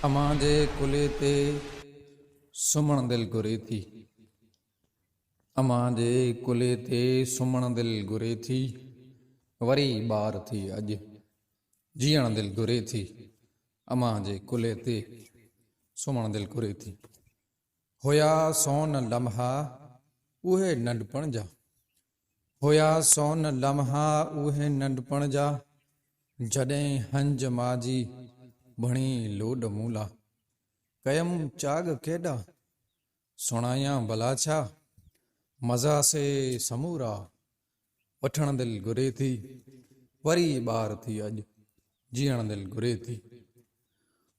अमां जे कुले ते सुमण दिल घुरे थी। अमां जे कुले ते सुमण दिल घुरे थी। वरी ॿार थी अॼु जीअण दिल घुरे थी। अमां जे कुले ते सुमण दिल घुरे थी। हुया सोन लम्हा उहे नंढपण जा। हुया सोन लम्हा उहे नंढपण जा। जॾहिं हंज माजी भणी लोड मूला। कयम चाग केॾा सुणाया भला छा। मज़ा से समूरा वठण दिल घुरे थी। वरी ॿार थी अॼु जीअण दिल घुरे थी।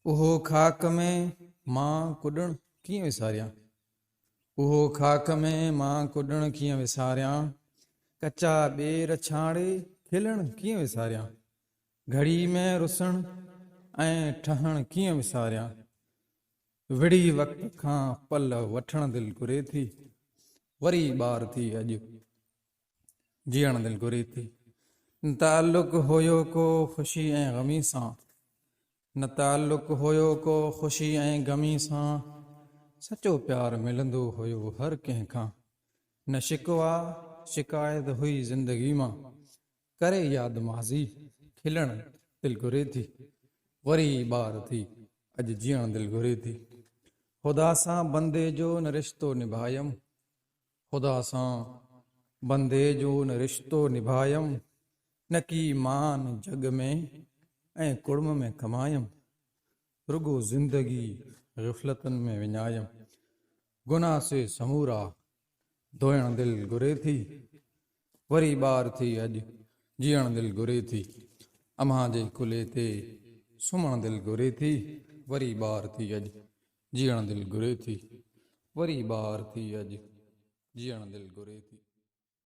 उहो खाक में मां कुॾण कीअं विसारियां। उहो खाक में मां कुॾण कीअं विसारियां। कचा ॿेर छाणे खिलण कीअं विसारियां। घड़ी में रुसण ऐं ठहण कीअं विसारियां। विड़ी वक़्त खां पल वठण दिल घुरे थी। वरी ॿार थी अॼु जीअण दिल घुरे थी। न ताल्लुक हुयो को ख़ुशी ऐं ग़मी सां। न ताल्लुक हुयो को ख़ुशी ऐं ग़मी सां। सचो प्यार मिलंदो हुयो हर कंहिंखां। न शिकवा शिकायत हुई ज़िंदगी मां। करे याद माज़ी खिलण दिल घुरे थी। वरी ॿार थी अॼु जीअण दिल घुरे थी। ख़ुदा सां बंदे जो न रिश्तो निभायमि। ख़ुदा सां बंदे जो न रिश्तो निभायमि। न की मान जग में ऐं कुड़म में कमायमि। रुगो ज़िंदगी ग़फ़लतनि में विञायमि। गुनाह से समूरा धोइण दिल घुरे थी। वरी ॿार थी अॼु जीअण दिल घुरे थी। अमां जे कुले ते सुमण दिल घुरे थी। वरी ॿार थी अॼु जीअण दिल घुरे थी। वरी ॿार थी अॼु जीअण दिल घुरे थी।